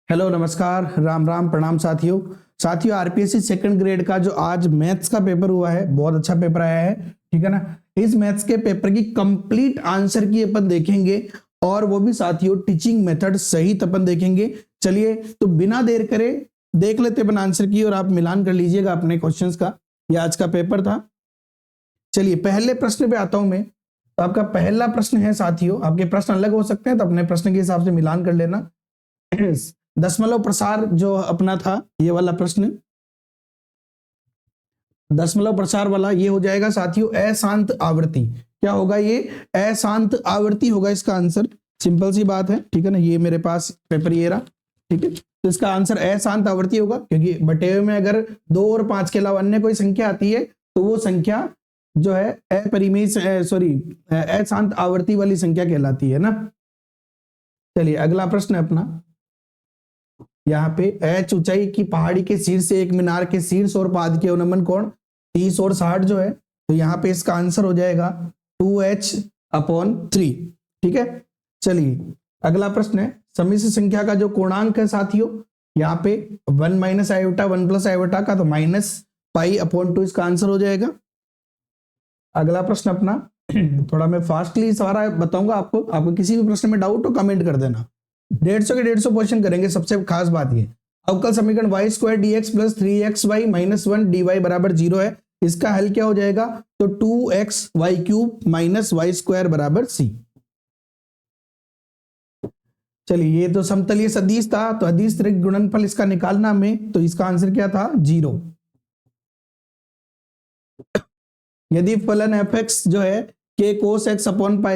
Hello नमस्कार राम राम प्रणाम साथियों आरपीएससी सेकंड ग्रेड का जो आज मैथ्स का पेपर हुआ है बहुत अच्छा पेपर आया है। ठीक है ना। इस मैथ्स के पेपर की कंप्लीट आंसर की अपन देखेंगे और वो भी साथियों टीचिंग मेथड सहित अपन देखेंगे। चलिए तो बिना देर करे देख लेते अपन आंसर की और आप मिलान कर लीजिएगा अपने क्वेश्चंस का। ये आज का पेपर था। चलिए पहले प्रश्न पे आता हूं मैं। तो आपका पहला प्रश्न है साथियों, आपके प्रश्न अलग हो सकते हैं तो अपने प्रश्न के हिसाब से मिलान कर लेना। दशमलव प्रसार जो अपना था ये वाला प्रश्न, दशमलव प्रसार वाला ये हो जाएगा साथियों अशांत आवृत्ति। क्या होगा ये? अशांत आवृत्ति होगा इसका आंसर। सिंपल सी बात है। ठीक है ना। ये मेरे पास पेपर ये रहा। ठीक है। तो इसका आंसर अशांत आवृत्ति होगा क्योंकि बटे हुए में अगर 2 और 5 के अलावा अन्य कोई संख्या आती है तो वो संख्या जो है अपरिमेय अशांत आवृत्ति वाली संख्या कहलाती है ना। चलिए अगला प्रश्न है अपना। यहाँ पे एच ऊंचाई की पहाड़ी के शीर्ष से एक मीनार के शीर्ष और पाद के अवनमन कोण 30 और 60 जो है, तो यहाँ पे इसका आंसर हो जाएगा 2h/3। ठीक है। चलिए अगला प्रश्न है समिश्र संख्या का जो कोणांक है साथियों, यहाँ पे 1 - आयोटा 1 + आयोटा का तो -π/2 इसका आंसर हो जाएगा। अगला प्रश्न अपना थोड़ा मैं फास्टली सारा बताऊंगा आपको किसी भी प्रश्न में डाउट हो कमेंट कर देना। 150 के 150 क्वेश्चन करेंगे। सबसे खास बात ये अवकल समीकरण y² dx + 3xy - 1 dy = 0 है। इसका हल क्या हो जाएगा? तो 2xy³ - y² = c। चलिए ये तो समतलीय सदिश था तो अदिश त्रिक गुणनफल इसका निकालना हमें, तो इसका आंसर क्या था? 0। यदि फलन fx जो है k cos x /π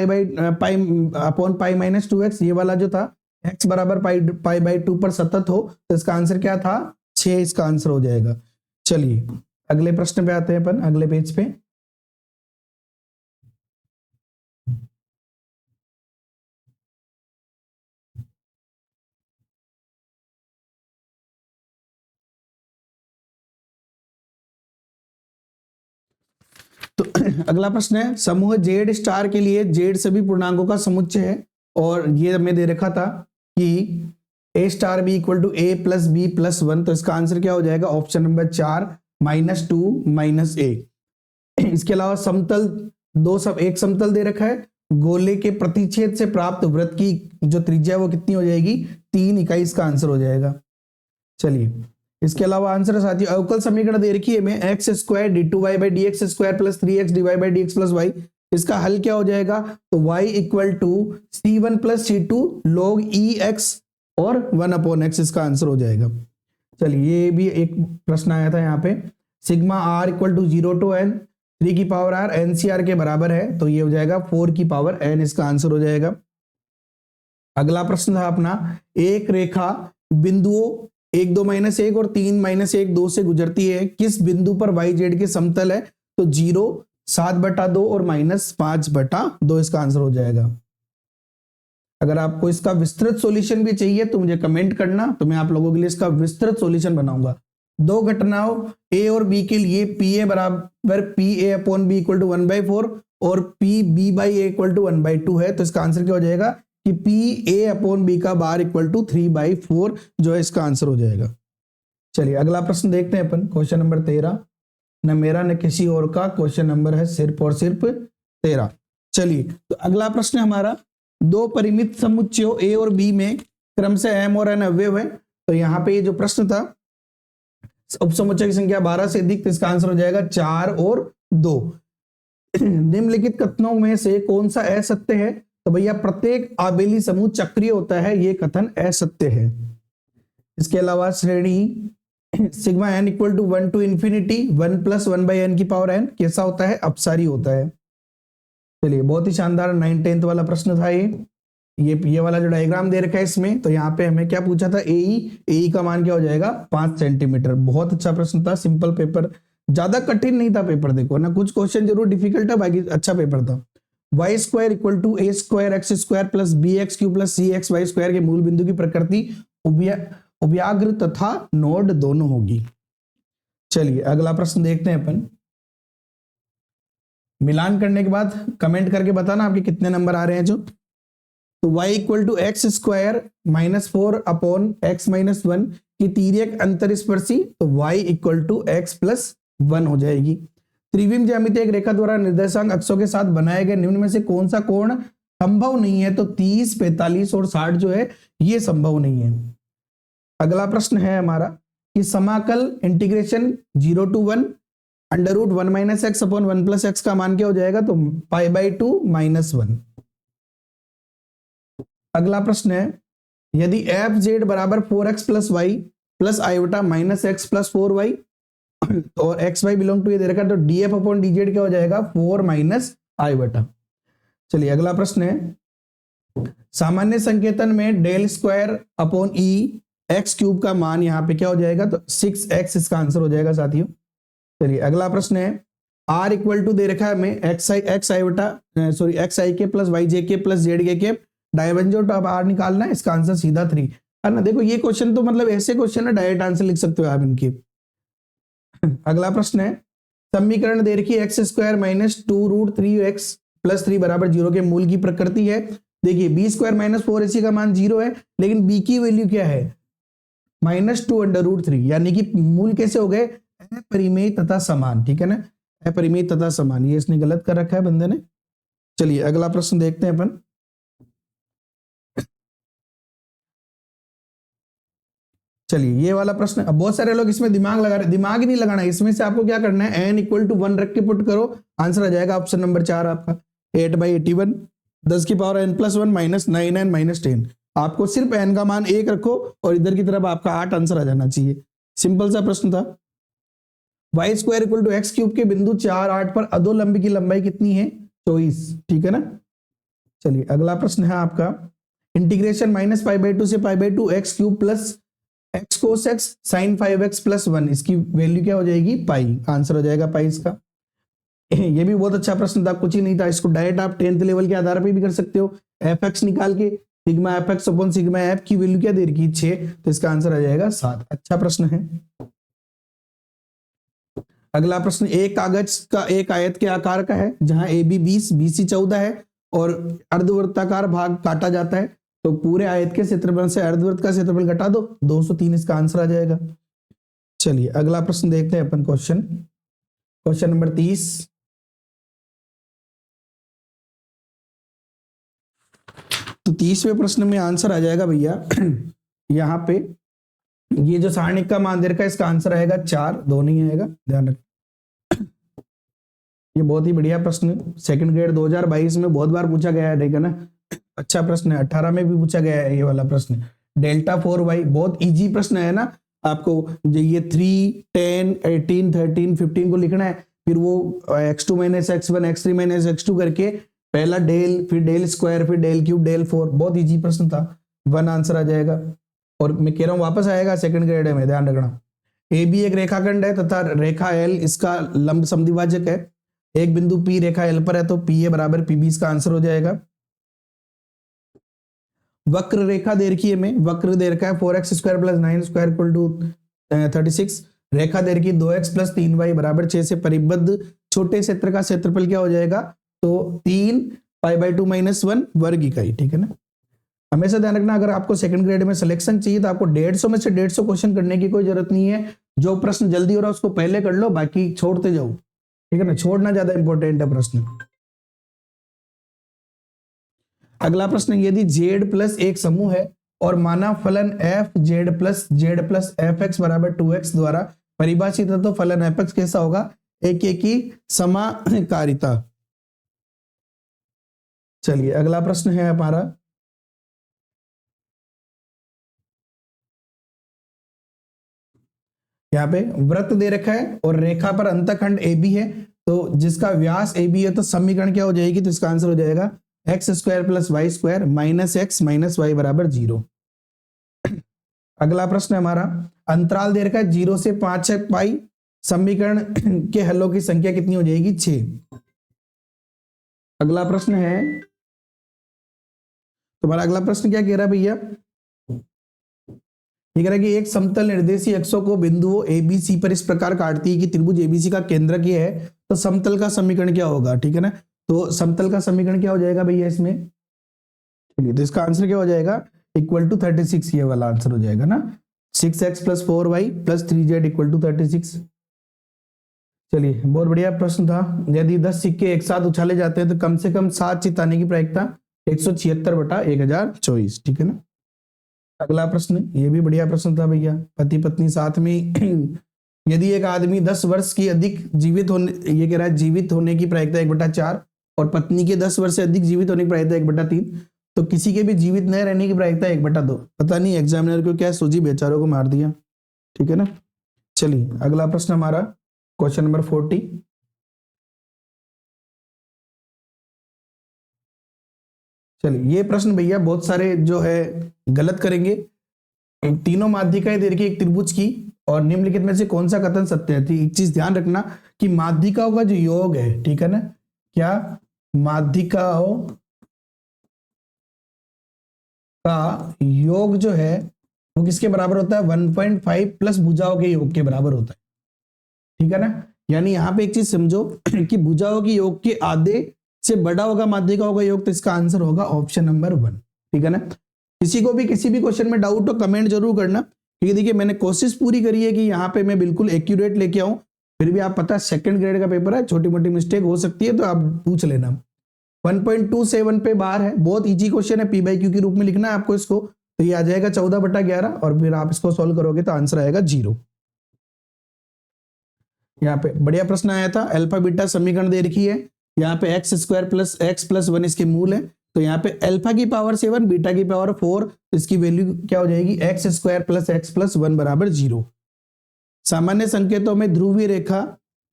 - 2x ये वाला जो था x बराबर π/2 पर सतत हो तो इसका आंसर क्या था? 6 इसका आंसर हो जाएगा। चलिए अगले प्रश्न पे आते हैं अपन अगले पेज पे। तो अगला प्रश्न है समूह जेड स्टार के लिए जेड सभी पूर्णांकों का समुच्चय है और ये हमें दे रखा था कि a* b = a + b + 1, तो इसका आंसर क्या हो जाएगा? Option number 4 -2 - a। इसके अलावा समतल एक समतल दे रखा है, गोले के प्रतिच्छेद से प्राप्त वृत्त की जो त्रिज्या है वो कितनी हो जाएगी? 3 इकाई इसका आंसर हो जाएगा। चलिए इसके अलावा आंसर साथियों अवकल समीकरण दे रखी है में x² d2y/dx² + 3x dy/dx + y, इसका हल क्या हो जाएगा? तो y = c1 + c2 log ex और 1/x इसका आंसर हो जाएगा। चलिए ये भी एक प्रश्न आया था यहाँ पे सिग्मा r = 0 to n 3 की पावर r NCR के बराबर है, तो ये हो जाएगा 4 की पावर n इसका आंसर हो जाएगा। अगला प्रश्न था अपना एक रेखा बिंदुओं 1 2 - 1 और 3 - 1 2 से गुजरती है, किस बिंदु पर YZ के समतल है? तो 0 7/2 और -5/2 इसका आंसर हो जाएगा। अगर आपको इसका विस्तृत सॉल्यूशन भी चाहिए तो मुझे कमेंट करना, तो मैं आप लोगों के लिए इसका विस्तृत सॉल्यूशन बनाऊंगा। दो घटनाओं A और B के लिए PA बराबर PA/B = 1/4 और PB/A = 1/2 है, तो इसका आंसर क्या हो जाएगा कि PA/B का बार = 3/4 जो है इसका आंसर हो जाएगा। चलिए अगला प्रश्न देखते हैं अपन क्वेश्चन नंबर 13। न मेरा न किसी और का क्वेश्चन नंबर है सिर्फ और सिर्फ 13। चलिए तो अगला प्रश्न हमारा दो परिमित समुच्चयों A और B में क्रमशः m और n अवयव है, तो यहाँ पे ये जो प्रश्न था उपसमुच्चय की संख्या 12 से अधिक, तो इसका आंसर हो जाएगा 4 और 2। निम्नलिखित कथनों में से कौन सा असत्य है? तो भैया प्रत्येक आबेली समूह चक्रीय होता है, ये कथन असत्य है। इसके अलावा श्रेणी सिग्मा n = 1 to ∞ 1 + 1/n की पावर n कैसा होता है? अपसारी होता है। चलिए बहुत ही शानदार 9th 10th वाला प्रश्न था ये वाला जो डायग्राम दे रखा है इसमें, तो यहाँ पे हमें क्या पूछा था? AE का मान क्या हो जाएगा? 5 सेंटीमीटर। बहुत अच्छा प्रश्न था, सिंपल पेपर, ज्यादा कठिन नहीं था पेपर। देखो ना कुछ क्वेश्चन जरूर डिफिकल्ट है, बाकी अच्छा पेपर था। y² = a² x² + bx³ + cxy² के मूल बिंदु की प्रकृति उभयाग्र तथा नोड दोनों होगी। चलिए अगला प्रश्न देखते हैं अपन। मिलान करने के बाद कमेंट करके बताना आपके कितने नंबर आ रहे हैं जो तो y equal to x square minus 4 upon x minus 1 की तिर्यक अंतरस्पर्शी, तो y equal to x plus 1 हो जाएगी। त्रिविम ज्यामिति एक रेखा द्वारा निर्देशांक अक्षों के साथ बनाए गए निम्न में से कौन सा कोण संभव नहीं है? तो 30, 45 और 60 जो है ये संभव नहीं है। अगला प्रश्न है हमारा कि समाकल integration 0 to 1 under root 1 minus x upon 1 plus x का मान क्या हो जाएगा? तो π/2 -1। अगला प्रश्न है यदि एफ जेड बराबर 4x plus y plus iota minus x plus 4y और एक्स वाई बिलोंग टू ये दे रखा है, तो df अपॉन dz क्या हो जाएगा? 4 माइनस आयोटा। चलिए अगला प्रश्न है सामान्य संकेतन में डेल स्क्वायर अपॉन ई एक्स क्यूब का मान यहाँ पे क्या हो जाएगा? तो 6x इसका आंसर हो जाएगा साथियों। चलिए अगला प्रश्न है r इक्वल टू दे रखा है हमें एक्स आई के प्लस वाई जे के प्लस जेड के डाइवर्जेंट ऑफ r निकालना है, इसका आंसर सीधा 3 है ना। देखो ये क्वेश्चन तो मतलब ऐसे क्वेश्चन है डायरेक्ट आंसर लिख सकते हो आप इनके। अगला प्रश्न है समीकरण दे रखी x square minus 2 root 3x plus 3 बराबर 0 के मूल की प्रकृति है। देखिए बी स्क्वायर माइनस 4ac का मान 0 है, लेकिन b की वैल्यू क्या है? -2 अंडर रूट 3, यानी कि मूल कैसे हो गए? अपरिमेय तथा समान, ठीक है ना, अपरिमेय तथा समान। ये इसने गलत कर रखा है बंदे ने। चलिए अगला प्रश्न देखते हैं अपन। चलिए ये वाला प्रश्न, अब बहुत सारे लोग इसमें दिमाग लगा रहे, दिमाग ही नहीं लगाना, इसमें से आपको क्या करना है? n इक्वल टू 1 रख के पुट करो, आंसर आ जाएगा ऑप्शन नंबर 4 आपका 8/81 10 की power n plus 1 minus 9n minus 10। आपको सिर्फ n का मान 1 रखो और इधर की तरफ आपका 8 आंसर आ जाना चाहिए। सिंपल सा प्रश्न था। Y square equal to x cube के बिंदु 4, 8 पर अधोलंब की लंबाई कितनी है? 24, ठीक है ना। चलिए अगला प्रश्न है आपका इंटीग्रेशन -π/2 से π/2 x cube plus x cos x sine 5x plus 1, इसकी वैल्यू क्या हो जाएगी? पाई, आंसर हो जाएगा पाई इसका। ये भी बहुत अच्छा प्रश्न था, कुछ ही नहीं था, इसको डायरेक्ट आप 10th लेवल के आधार पे भी कर सकते हो। fx निकाल के sigma fx upon sigma f की वैल्यू क्या दे रखी? 6, तो इसका आंसर आ जाएगा 7। अच्छा प्रश्न है। अगला प्रश्न एक कागज का एक आयत के आकार का है जहां ए बी 20 BC 14 है और अर्धवृत्ताकार भाग काटा जाता है, तो पूरे आयत के क्षेत्रफल से अर्धवृत्त का क्षेत्रफल घटा दो, 203 इसका आंसर आ जाएगा। चलिए अगला प्रश्न देखते हैं अपन। Question number 30। तो 30वें प्रश्न में आंसर आ जाएगा भैया यहाँ पे ये जो सारणिक का मान दे रखा है इसका आंसर आएगा 4, 2 नहीं आएगा, ध्यान रखें। ये बहुत ही बढ़िया प्रश्न, सेकंड ग्रेड 2022 में बहुत बार पूछा गया है, ठीक है ना। अच्छा प्रश्न है, 18 में भी पूछा गया है ये वाला प्रश्न। डेल्टा 4y बहुत इजी प्रश्न है ना। आपको ये 3, 10, 18, 13, 15 को लिखना है, फिर वो x2 minus x1 x3 minus x2 करके पहला डेल, फिर डेल स्क्वायर, फिर डेल क्यूब, डेल 4, बहुत इजी प्रश्न था। 1 आंसर आ जाएगा। और मैं कह रहा हूँ वापस आएगा सेकंड ग्रेड में, ध्यान रखना। ए बी एक रेखाखंड है तथा रेखा एल इसका लंब समद्विभाजक है। एक बिंदु पी रेखा एल पर है, तो पी ए बराबर पी बी इसका आंसर हो जाएगा। वक्र रेखा दे रखी है हमें, वक्र दे रखा है 4x square plus 9 square equal to 36। रेखा दे रखी 2x प्लस 3y बराबर 6 से परिबद्ध छोटे क्षेत्र का क्षेत्रफल क्या हो जाएगा? तो 3 π/2 - 1 वर्ग इकाई, ठीक है ना। हमेशा ध्यान रखना, अगर आपको सेकंड ग्रेड में सिलेक्शन चाहिए तो आपको 150 में से 150 क्वेश्चन करने की कोई जरूरत नहीं है। जो प्रश्न जल्दी हो रहा है उसको पहले कर लो, बाकी छोड़ते जाओ, ठीक है ना। छोड़ना ज्यादा इंपॉर्टेंट है प्रश्न। अगला प्रश्न, यदि z प्लस एक समूह है और माना फलन f z प्लस fx बराबर 2x द्वारा परिभाषित है, तो फलन fx कैसा होगा? एक की समाकारिता। चलिए अगला प्रश्न है हमारा, यहाँ पे वृत्त दे रखा है और रेखा पर अंतखंड AB है, तो जिसका व्यास AB है, तो समीकरण क्या हो जाएगी? तो इसका आंसर हो जाएगा x square plus y square minus x minus y बराबर 0। अगला प्रश्न हमारा, अंतराल दे रखा है 0 से 5 पाई, समीकरण के हलों की संख्या कितनी हो जाएगी? 6। अगला प्रश्न है तुम्हारा, अगला प्रश्न क्या कह रहा है भैया? ये कह रहा है कि एक समतल निर्देशीय अक्षों को बिंदुओं ए बी सी पर इस प्रकार काटती है कि त्रिभुज एबीसी का केंद्रक ये है, तो समतल का समीकरण क्या होगा? ठीक है ना। तो समतल का समीकरण क्या हो जाएगा भैया इसमें? चलिए तो इसका आंसर क्या हो जाएगा, इक्वल टू 36, ये वाला आंसर हो जाएगा ना, 6x + 4y + 3z = 36। चलिए बहुत बढ़िया प्रश्न था। यदि 10 सिक्के एक साथ उछाले जाते हैं तो कम से कम 7 चित आने की प्रायिकता 176/1024, ठीक है ना। अगला प्रश्न, ये भी बढ़िया प्रश्न था भैया। पति पत्नी साथ में यदि एक आदमी 10 वर्ष की अधिक जीवित होने, ये कह रहा है जीवित होने की प्रायिकता 1/4 और पत्नी के 10 वर्ष से अधिक जीवित होने की प्रायिकता 1/3, तो किसी के भी जीवित न रहने की प्रायिकता 1/2। पता नहीं एग्जामिनर को क्या सूझी, बेचारों को मार दिया, ठीक है ना। चलिए अगला प्रश्न हमारा क्वेश्चन नंबर 40। चलिए ये प्रश्न भैया बहुत सारे जो है गलत करेंगे। तीनों माध्यिकाएं दे रखी एक त्रिभुज की, और निम्नलिखित में से कौन सा कथन सत्य है। एक चीज ध्यान रखना कि माध्यिकाओं का जो योग है, ठीक है ना, क्या माध्यिकाओं का योग जो है वो किसके बराबर होता है, 1.5 प्लस भुजाओं के योग के बराबर होता है, ठीक है ना। यानी यहां पे एक चीज समझो कि भुजाओं के योग के आधे से बड़ा होगा माध्यिकाओं का योग, तो इसका आंसर होगा ऑप्शन नंबर 1, ठीक है ना। किसी को भी किसी भी क्वेश्चन में डाउट हो कमेंट जरूर करना, क्योंकि देखिए मैंने कोशिश पूरी करी है कि यहाँ पे मैं बिल्कुल एक्यूरेट लेके आऊं, फिर भी आप पता है सेकंड ग्रेड का पेपर है, छोटी मोटी मिस्टेक हो सकती है, तो आप पूछ लेना। 1.27 पे बार है, बहुत इजी क्वेश्चन है, p/q के रूप में लिखना है आपको इसको, तो ये आ जाएगा 14/11, और फिर आप इसको सॉल्व करोगे तो आंसर आएगा 0। यहाँ पे बढ़िया प्रश्न आया था, अल्फा बीटा समीकरण दे रखी है, यहाँ पे x² + x + 1 इसके मूल है, तो यहाँ पे अल्फा की पावर 7 बीटा की पावर 4, तो इसकी वैल्यू क्या हो जाएगी, x² + x + 1 = 0। सामान्य संकेतों में ध्रुवीय रेखा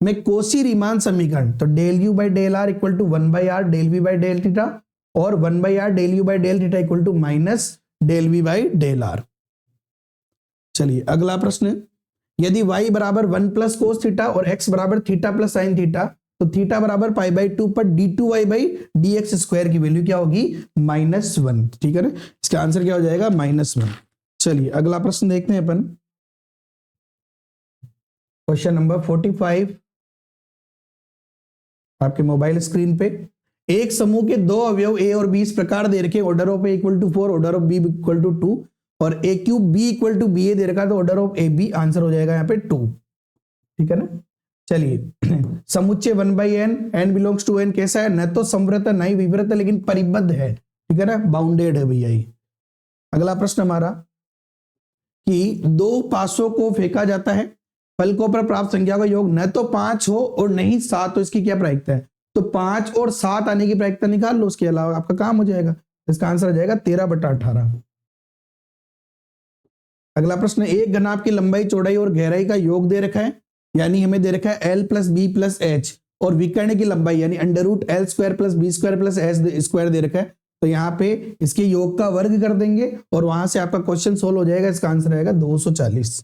में कोशी रीमान समीकरण, तो del u/del r = 1/r del v/del θ और 1/r del u/del θ = -del v/del r। चलिए अगला प्रश्न, यदि y = 1 + cos θ और x = θ + sin θ, तो θ = π/2 पर d2y/dx² की वैल्यू क्या होगी, -1, ठीक है ना। इसका आंसर क्या हो जाएगा, -1। चलिए अगला प्रश्न देखते हैं अपन, क्वेश्चन नंबर 45 आपके मोबाइल स्क्रीन पे। एक समूह के दो अवयव a और b इस प्रकार दे रखे, order of a = 4, order of b = 2, और a³ b = ba दे रखा, तो ऑर्डर ऑफ ab आंसर हो जाएगा यहाँ पे 2, ठीक है ना। चलिए समुच्चय 1/n, n belongs to n कैसा है, न तो समवृत्त नहीं विवृत्त, लेकिन परिबद्ध है, ठीक है ना, बाउंडेड है भैया ये। अगला प्रश्न हमारा कि दो पासों को फेंका जाता है, फलकों पर प्राप्त संख्या का योग न तो 5 हो और नहीं 7, तो इसकी क्या प्रायिकता है, तो 5 और 7 आने की प्रायिकता निकाल लो, उसके अलावा आपका काम हो जाएगा। इसका आंसर आ जाएगा 13/18। अगला प्रश्न, एक घनाभ की लंबाई चौड़ाई और गहराई का योग दे रखा है, यानी हमें दे रखा है l + b + h, और विकर्ण की लंबाई यानी √l² + b² + h² दे रखा है, तो यहाँ पे इसके योग का वर्ग कर देंगे और वहां से आपका क्वेश्चन सोल्व हो जाएगा। इसका आंसर आएगा 240।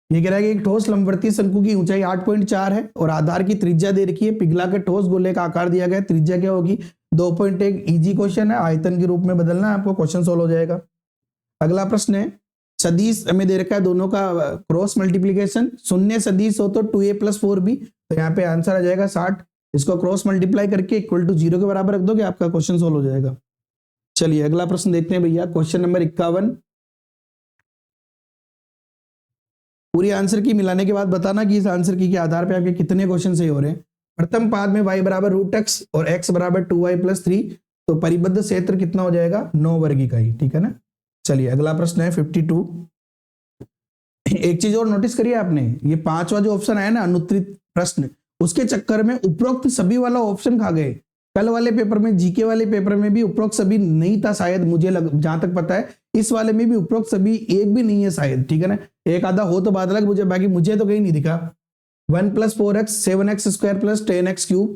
ये कह रहा है कि एक ठोस लंबवर्तीय शंकु की ऊंचाई 8.4 है और आधार की त्रिज्या दे रखी है, पिघला के ठोस गोले का आकार दिया गया, त्रिज्या क्या होगी 2.1। इजी क्वेश्चन है, आयतन के रूप में बदलना है आपको, क्वेश्चन सोल्व हो जाएगा। अगला प्रश्न है, सदिश हमें दे रखा है दोनों का क्रॉस मल्टीप्लीकेशन, शून्य सदिश हो तो 2a + 4b, तो यहाँ पे आंसर आ जाएगा 60। इसको क्रॉस मल्टीप्लाई करके = 0 के बराबर रख दोगे, आपका क्वेश्चन सोल्व हो जाएगा। चलिए अगला प्रश्न देखते हैं भैया, क्वेश्चन नंबर 51। पूरी आंसर की मिलाने के बाद बताना कि इस आंसर की के आधार पे आपके कितने क्वेश्चन सही हो रहे हैं। प्रथम पाद में y = √x और x = 2y + 3, तो परिबद्ध क्षेत्र कितना हो जाएगा, 9 वर्ग इकाई, ठीक है ना। चलिए अगला प्रश्न है 52। एक चीज और नोटिस करिए आपने, ये 5वां जो ऑप्शन आया ना अनुत्तरित प्रश्न, उसके चक्कर में उपरोक्त सभी वाला ऑप्शन खा गए। कल वाले पेपर में, जीके वाले पेपर में भी उपरोक्त सभी नहीं था शायद, मुझे जहां तक पता है। इस वाले में भी उपरोक्त सभी एक भी नहीं है शायद, ठीक है ना। एक आधा हो तो बात अलग, मुझे बाकी मुझे तो कहीं नहीं दिखा। 1 + 4x 7x² + 10x³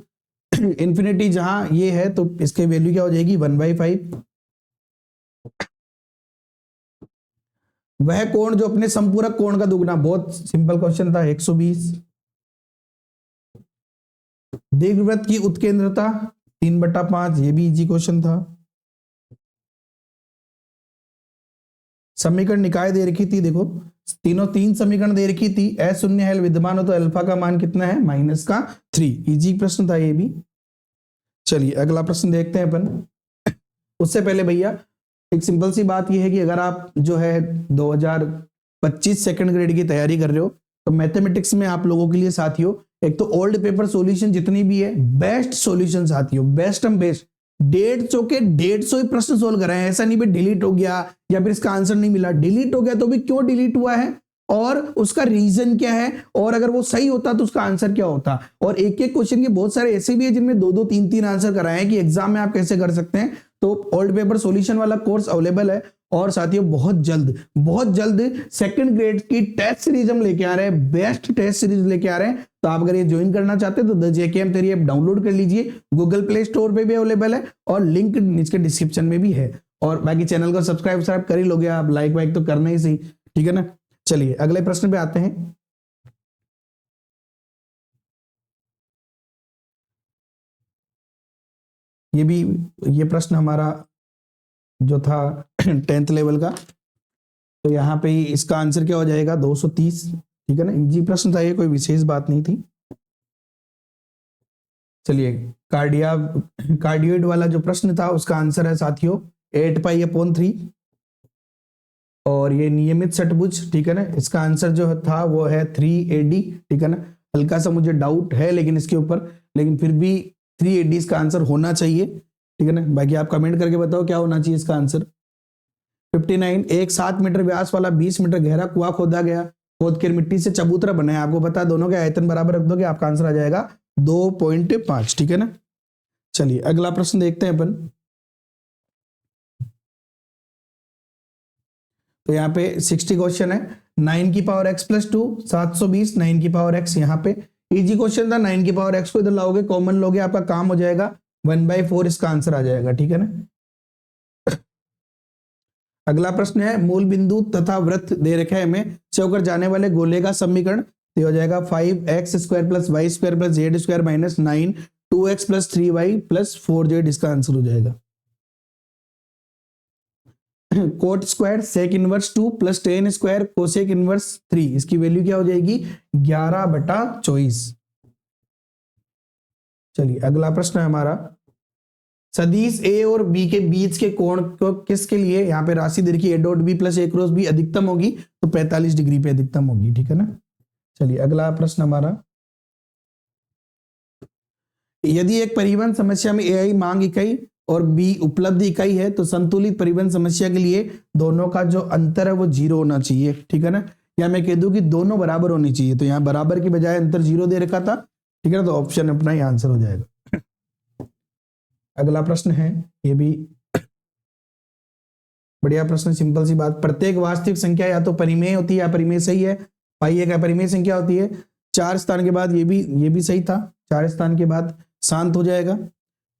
इंफिनिटी जहां ये है, तो इसके वैल्यू क्या हो जाएगी 1/5। वह कोण जो अपने संपूरक कोण का दुगना, बहुत सिंपल क्वेश्चन था, 120। दीर्घवृत्त की उत्केंद्रता 3/5, ये भी इजी क्वेश्चन था। समीकरण निकाय दे रखी थी, देखो तीन समीकरण दे रखी थी, अशून्य हल विद्यमान हो तो अल्फा का मान कितना है -3। इजी प्रश्न था ये भी। चलिए अगला प्रश्न देखते हैं अपन। उससे पहले भैया एक सिंपल सी बात यह है कि अगर आप जो है 2025 सेकंड ग्रेड की तैयारी कर रहे हो तो मैथमेटिक्स में आप लोगों के लिए साथियों एक तो ओल्ड पेपर सॉल्यूशन जितनी भी है बेस्ट सॉल्यूशन साथियों, बेस्ट हम बेस्ट 150 के 150 ही प्रश्न सोल्व कराए। ऐसा नहीं भी डिलीट हो गया या फिर इसका आंसर नहीं मिला। डिलीट हो गया तो भी क्यों डिलीट हुआ है और उसका रीजन क्या है, और अगर वो सही होता तो उसका आंसर क्या होता। और एक एक क्वेश्चन के बहुत सारे ऐसे भी है जिनमें 2-2 3-3 आंसर कराए हैं कि एग्जाम में आप कैसे कर सकते हैं। तो ओल्ड पेपर सॉल्यूशन वाला कोर्स अवेलेबल है। और साथियों बहुत जल्द सेकंड ग्रेड की टेस्ट सीरीज हम लेके आ रहे हैं, बेस्ट टेस्ट सीरीज लेके आ रहे हैं। तो आप अगर ये ज्वाइन करना चाहते हैं तो the JKM theory app download कर लीजिए, गूगल प्ले स्टोर पे भी अवेलेबल है और लिंक नीचे डिस्क्रिप्शन में भी है। और बाकी चैनल को सब्सक्राइब कर ही लोगे आप, लाइक वाइक तो करना ही सही, ठीक है ना। चलिए अगले प्रश्न पे आते हैं। ये प्रश्न हमारा जो था 10th लेवल का, तो यहाँ पे इसका आंसर क्या हो जाएगा 230, ठीक है ना। इजी प्रश्न था ये, कोई विशेष बात नहीं थी। चलिए कार्डियोइड वाला जो प्रश्न था उसका आंसर है साथियों 8π/3 और ये नियमित षटभुज, ठीक है ना। इसका आंसर जो था वो है 3AD, ठीक है ना। हल्का सा मुझे डाउट है लेकिन इसके ऊपर, लेकिन फिर भी 3AD इसका आंसर होना चाहिए, ठीक है ना। बाकी आप कमेंट करके बताओ क्या होना चाहिए इसका आंसर। 59 एक 7 मीटर व्यास वाला 20 मीटर गहरा कुआं खोदा गया, खोद कर मिट्टी से चबूतरा बनाया। आपको पता दोनों के आयतन बराबर रख दोगे आपका आंसर आ जाएगा 2.5, ठीक है ना। चलिए अगला प्रश्न देखते हैं अपन। तो यहाँ पे 60 क्वेश्चन है। 9x+2 720, 9x, यहाँ पे इजी क्वेश्चन था। 9x को इधर लाओगे, कॉमन लोगे, आपका काम हो जाएगा 1/4 इसका आंसर आ जाएगा, ठीक है ना। अगला प्रश्न है मूल बिंदु तथा वृत्त दे रखा है हमें से होकर जाने वाले गोले का समीकरण, तो हो जाएगा 5x² + y² + z² - 9 2x + 3y + 4z इसका आंसर हो जाएगा। Cot square sec inverse 2 + tan square cosec inverse 3, इसकी वैल्यू क्या हो जाएगी 11/24। चलिए अगला प्रश्न है हमारा सदिश ए और बी के बीच के कोण को किसके लिए, यहाँ पे राशि दे रखी है a.b + a×b अधिकतम होगी तो 45 डिग्री पे अधिकतम होगी, ठीक है ना। चलिए अगला प्रश्न हमारा, यदि एक परिवहन समस्या में AI मांग इकाई और B उपलब्ध इकाई है तो संतुलित परिवहन समस्या के लिए दोनों का जो अंतर है वो 0 होना चाहिए, ठीक है ना। या मैं कह दूं कि दोनों बराबर होनी चाहिए, तो यहाँ बराबर की बजाय अंतर 0 दे रखा था, ठीक है ना। तो ऑप्शन अपना ही आंसर हो जाएगा। अगला प्रश्न है, ये भी बढ़िया प्रश्न, सिंपल सी बात। प्रत्येक वास्तविक संख्या या तो परिमेय होती है या परिमेय सही है। पाई एक परिमेय संख्या होती है। 4 स्थान के बाद ये भी सही था, 4 स्थान के बाद शांत हो जाएगा,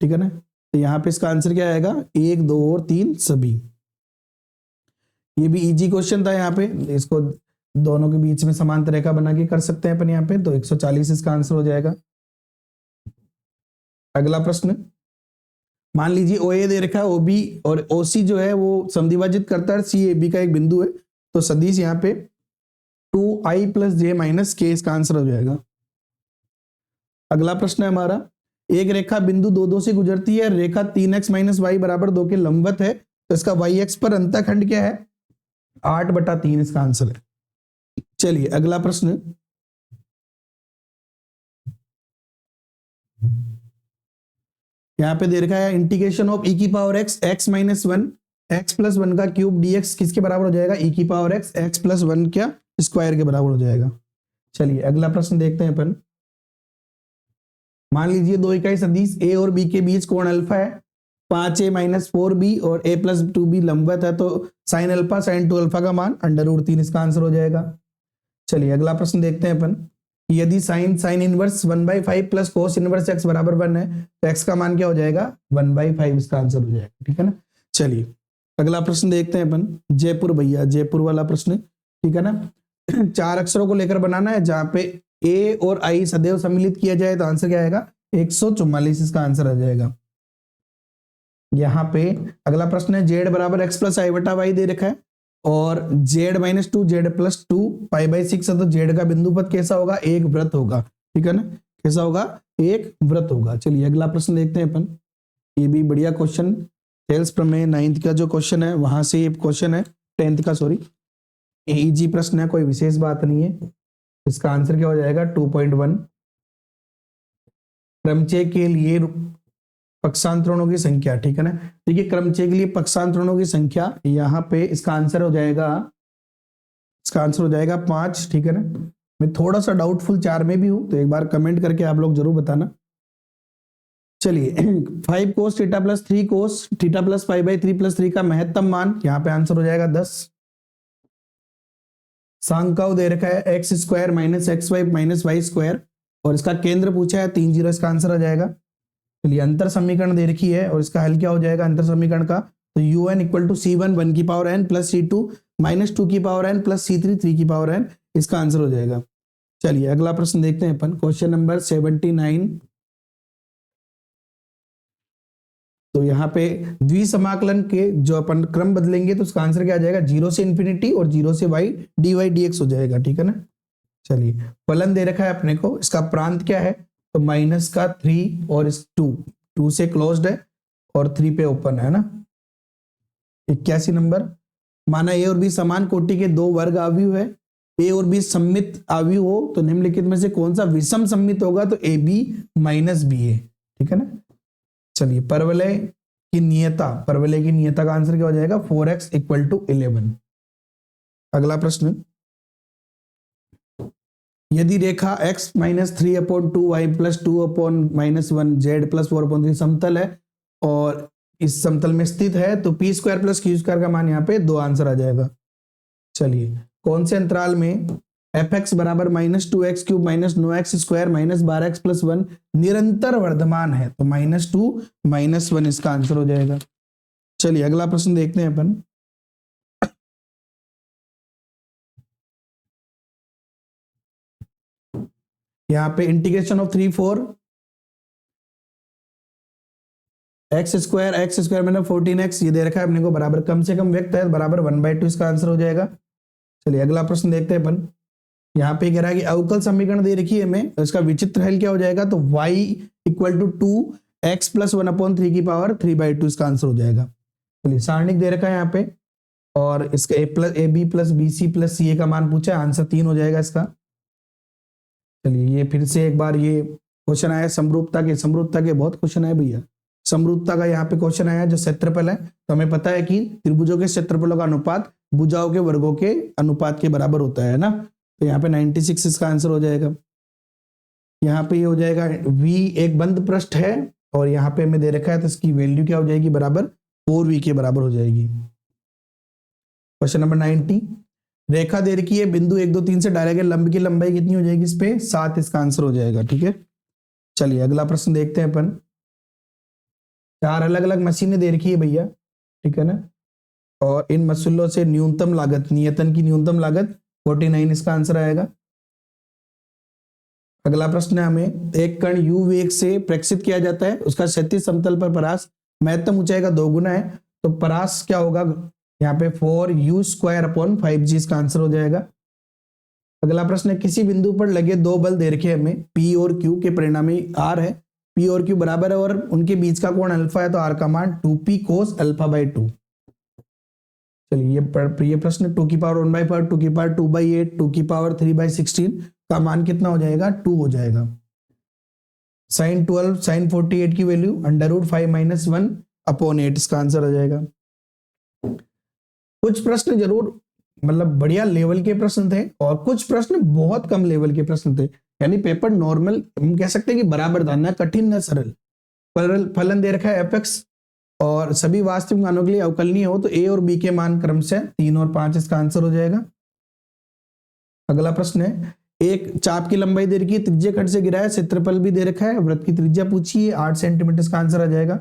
ठीक है ना। तो यहाँ पे इसका आंसर क्या आएगा 1 2 और 3 सभी। ये भी इजी क्वेश्चन था, यहाँ पे इसको दोनों के बीच में समांतर रेखा बना के कर सकते हैं अपन यहाँ पे, तो 140 इसका आंसर हो जाएगा। अगला प्रश्न, मान लीजिए OA दे रखा है, OB और OC जो है वो समद्विभाजित करता है CAB का एक बिंदु है, तो सदिश यहाँ पे 2i + j - k इसका आंसर हो जाएगा। अगला प्रश्न है हमारा, एक रेखा बिंदु 2 2 से गुजरती है, रेखा 3x - y = 2 के लंबवत है, तो इसका y-अक्ष पर अंतःखंड क्या है 8/3 इसका आंसर है। चलिए अगला प्रश्न, यहाँ पे दे रखा है integration of e⁻x x - 1 x + 1 का क्यूब dx किसके बराबर हो जाएगा e⁻x x + 1 क्या स्क्वायर के बराबर हो जाएगा। चलिए अगला प्रश्न देखते हैं अपन। मान लीजिए 2 इकाई सदिश A और B के बीच कोण अल्फा है, 5a - 4b और a + 2b लंबवत है, तो sin अल्फा sin 2α का मान √3 इसका आंसर हो जाएगा। चलिए अगला प्रश्न देखते हैं अपन, यदि sin inverse 1/5 + cos inverse x = 1 है तो x का मान क्या हो जाएगा 1/5 इसका आंसर हो जाएगा, ठीक है ना। चलिए अगला प्रश्न देखते हैं अपन, जयपुर भैया, जयपुर वाला प्रश्न, ठीक है ना। 4 अक्षरों को लेकर बनाना है जहां पे A और I सदैव सम्मिलित किया जाए, तो आंसर क्या आएगा 144 इसका आंसर आ जाएगा। यहाँ पे अगला प्रश्न है z = x + i/y दे रखा है और z - 2 z + 2 π/6 है, तो z का बिंदु पद कैसा होगा एक वृत्त होगा, ठीक है ना। कैसा होगा एक वृत्त होगा। चलिए अगला प्रश्न देखते हैं अपन, ये भी बढ़िया क्वेश्चन, थेल्स प्रमेय 9th का जो क्वेश्चन है वहां से ये क्वेश्चन है, 10th का सॉरी, इजी प्रश्न है, कोई विशेष बात नहीं है। इसका आंसर क्या हो जाएगा 2.1। क्रमचय के लिए पक्षांतरणों की संख्या, ठीक है ना। देखिए क्रमचय के लिए पक्षांतरणों की संख्या यहाँ पे इसका आंसर हो जाएगा, इसका आंसर हो जाएगा 5, ठीक है ना। मैं थोड़ा सा डाउटफुल 4 में भी हूं, तो एक बार कमेंट करके आप लोग जरूर बताना। चलिए 5 cos theta plus 3 cos theta plus pi by 3 plus 3 का महत्तम मान, यहाँ पे आंसर हो जाएगा 10। सांख्यिक दे रखा है x square minus x y minus y square, और इसका केंद्र पूछा है 3 0, इसका आंसर आ जाएगा। चलिए अंतर समीकरण दे रखी है और इसका हल क्या हो जाएगा अंतर समीकरण का, तो u n equal to c one 1 की power n plus c two minus 2 की power n plus c three 3 की पावर एन, इसका आंसर हो जाएगा। चलिए अगला प्रश्न देखते हैं अपन, क्वेश्चन नंबर 79। तो यहाँ पे द्विसमाकलन के जो अपन क्रम बदलेंगे तो उसका आंसर क्या आ जाएगा, 0 से इंफिनिटी और 0 से y dy dx हो जाएगा, ठीक है ना। चलिए फलन दे रखा है अपने को, इसका प्रांत क्या है, तो माइनस का 3 और इस 2 से क्लोज्ड है और 3 पे ओपन है ना। 81 नंबर, माना ए और बी समान कोटि के दो वर्ग आव्यूह है, ए और बी सममित आव्यूह हो तो निम्नलिखित में से कौन सा विषम सममित होगा, तो ए बी माइनस बी ए, ठीक है ना। चलिए परवलय की नियता, परवलय की नियता का आंसर क्या हो जाएगा 4x इक्वल टू 11। अगला प्रश्न, यदि रेखा x minus 3/2 y plus 2/-1 z plus 4/3 समतल है और इस समतल में स्थित है तो P square plus Q square का मान यहाँ पे 2 आंसर आ जाएगा। चलिए कौन से अंतराल में fx बराबर -2x cube minus 9x square minus 12x plus 1 निरंतर वर्धमान है, तो -2 -1 इसका आंसर हो जाएगा। चलिए अगला प्रश्न देखते हैं अपन, यहाँ पे इंटीग्रेशन ऑफ 3/4 एक्स स्क्वायर मैंने 14x ये दे रखा है अपने को, बराबर कम से कम व्यक्त है बराबर 1/2 इसका आंसर हो जाएगा। चलिए अगला प्रश्न देखते हैं अपन, यहाँ पे कह रहा है कि अवकल समीकरण दे रखी है हमें, तो इसका विचित्र हल क्या हो जाएगा, तो y equal to 2x plus 1/3 की पावर 3/2 इसका आंसर हो जाएगा। चलिए सारणिक दे रखा है यहाँ पे और इसका A B plus B C plus C A का मान पूछा है, आंसर 3 हो जाएगा इसका। चलिए ये फिर से एक बार ये क्वेश्चन आया समरूपता के बहुत क्वेश्चन आए भैया। समरूपता का यहाँ पे क्वेश्चन आया, जो क्षेत्रफल है तो हमें पता है कि त्रिभुजों के क्षेत्रफलों का अनुपात भुजाओं के वर्गों के अनुपात के बराबर होता है ना, तो यहाँ पे 96 इसका आंसर हो जाएगा। यहाँ पे ये हो जाएगा v एक बंद पृष्ठ है और यहाँ पे हमें दे रखा है तो इसकी वैल्यू क्या हो जाएगी, बराबर 4v के बराबर हो जाएगी। क्वेश्चन नंबर 90, रेखा दे रखी है बिंदु 1 2 3 से डाले गए लंब की लंबाई कितनी हो जाएगी, इस पे 7 इसका आंसर हो जाएगा, ठीक है। चलिए अगला प्रश्न देखते हैं अपन, 4 अलग अलग मशीनें दे रखी है भैया, ठीक है ना, और इन मशीनों से न्यूनतम लागत, नियतन की न्यूनतम लागत 49 इसका आंसर आएगा। अगला प्रश्न है, हमें एक कण u वेग से प्रेक्षित किया जाता है, उसका क्षैतिज समतल पर परास महत्तम ऊंचाई का 2 गुना है, तो परास क्या होगा यहाँ पे 4u² / 5g इसका आंसर हो जाएगा। अगला प्रश्न है, किसी बिंदु पर लगे 2 बल दे रखे हमें P और Q के परिणामी R है, P और Q बराबर है और उनके बीच का कोण अल्फा है, तो R का मान 2p cos α/2। चलिए ये प्रश्न 2 की पावर 1/5 2 की पावर 2/8 2 की पावर 3/16 का मान कितना हो जाएगा, 2 हो जाएगा। sin 12 sin 48 की वैल्यू √5 - 1/8 इसका आंसर आ जाएगा। कुछ प्रश्न जरूर मतलब बढ़िया लेवल के प्रश्न थे और कुछ प्रश्न बहुत कम लेवल के प्रश्न थे, यानी पेपर नॉर्मल हम कह सकते हैं कि बराबर था, ना कठिन न सरल। फलन दे रखा है fx और सभी वास्तविक मानों के लिए अवकलनीय हो तो a और b के मान क्रमशः 3 और 5 इसका आंसर हो जाएगा। अगला प्रश्न है, एक चाप की लंबाई दे रखी है, त्रिज्या खंड से गिरा है, क्षेत्रफल भी दे रखा है, वृत्त की त्रिज्या पूछी है 8 सेंटीमीटर इसका आंसर आ जाएगा।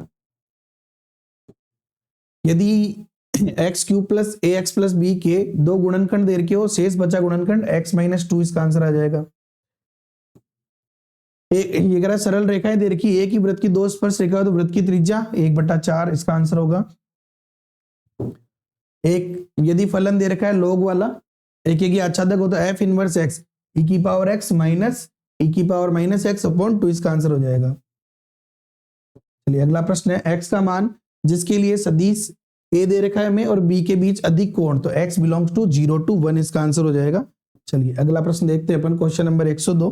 यदि x³ + ax + b के 2 गुणनखंड दे रखे हो, शेष बचा गुणनखंड x - 2 इसका आंसर आ जाएगा। ये कह रहा सरल रेखाएं दे रखी, एक ही वृत्त की 2 स्पर्श रेखा हो तो वृत्त की त्रिज्या 1/4 इसका आंसर होगा। एक यदि फलन दे रखा है log वाला, एक की आच्छादक हो तो f inverse x e⁻x - e⁻x/2 इसका आंसर हो जाएगा। चलिए अगला प्रश्न है, x का मान जिसके लिए सदिश a दे रखा है हमें और b के बीच अधिक कोण, तो x बिलोंग्स टू 0 to 1 इसका आंसर हो जाएगा। चलिए अगला प्रश्न देखते हैं अपन, क्वेश्चन नंबर 102।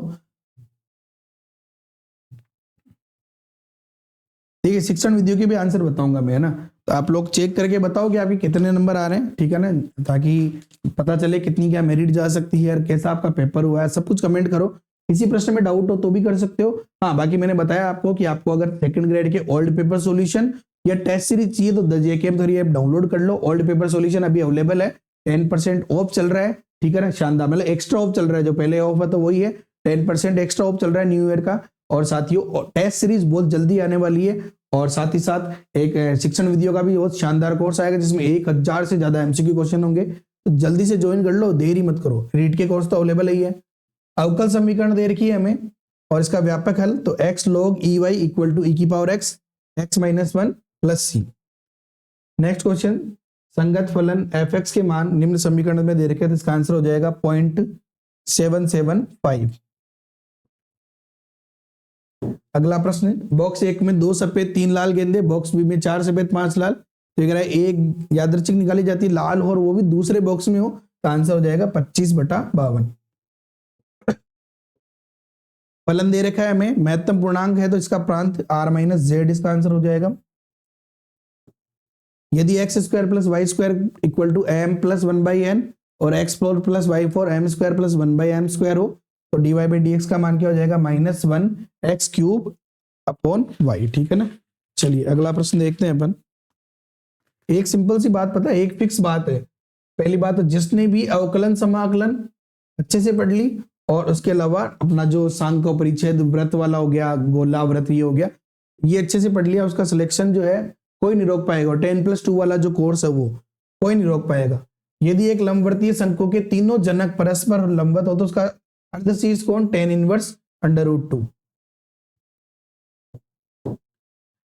देखिए शिक्षण विधियों के भी आंसर बताऊंगा मैं, है ना, तो आप लोग चेक करके बताओ कि आपके कितने नंबर आ रहे हैं, ठीक है ना, ताकि पता चले कितनी क्या मेरिट जा सकती है और कैसा आपका पेपर हुआ है, सब कुछ कमेंट करो। किसी प्रश्न में डाउट हो तो भी कर सकते हो। हाँ बाकी मैंने बताया आपको कि आपको अगर सेकंड ग्रेड के ओल्ड पेपर सॉल्यूशन या टेस्ट सीरीज चाहिए तो the JKM theory app download कर लो। ओल्ड पेपर सॉल्यूशन अभी अवेलेबल है, 10% ऑफ चल रहा है, ठीक है ना, शानदार, मतलब एक्स्ट्रा ऑफ चल रहा है, जो पहले ऑफ है तो वही है, 10% एक्स्ट्रा ऑफ चल रहा है न्यू ईयर का। और साथियों टेस्ट सीरीज बहुत जल्दी आने वाली है, और साथ ही साथ एक शिक्षण विधियों का भी बहुत शानदार कोर्स आएगा जिसमें 1000 से ज्यादा एमसीक्यू क्वेश्चन होंगे, तो जल्दी से ज्वाइन कर लो, देरी मत करो। रीट के कोर्स तो अवेलेबल ही है। अवकल समीकरण दे रखी है हमें और इसका व्यापक हल, तो x log ey equal to e की power x, x minus 1 plus C. Next question, संगत फलन fx के मान निम्न समीकरण में दे रखे, तो इसका आंसर हो जाएगा 0.775। अगला प्रश्न, बॉक्स 1 में 2 सफेद 3 लाल गेंदे, बॉक्स बी में 4 सफेद 5 लाल, तो कह रहा है एक यादृच्छिक निकाली जाती है लाल और वो भी दूसरे बॉक्स में हो, तो आंसर हो जाएगा 25/52। फलन दे रखा है हमें, महत्तम पूर्णांक है तो इसका प्रांत r माइनस जेड, इसका आंसर हो जाएगा। यदि x square plus y square equal to m plus 1/n और x four plus y four m square plus 1/m square हो, तो dy बाई डी एक्स का मान क्या हो जाएगा, -1 एक्स क्यूब अपॉन वाई, ठीक है ना। चलिए अगला प्रश्न देखते हैं अपन। एक सिंपल सी बात पता है, एक फिक्स बात है। पहली बात तो जिसने भी अवकलन समाकलन अच्छे से पढ़ ली और उसके अलावा अपना जो सांख्य का परिच्छेद वृत्त वाला हो गया, गोला वृत्त ये हो गया, ये अच्छे से पढ़ लिया, उसका सिलेक्शन जो है कोई नहीं रोक पाएगा। 10+2 वाला जो कोर्स है वो कोई नहीं रोक पाएगा। यदि एक लंबवर्तीय शंकु के तीनों जनक परस्पर लंबवत हो तो उसका अर्धशीर्ष कोण tan इनवर्स √2।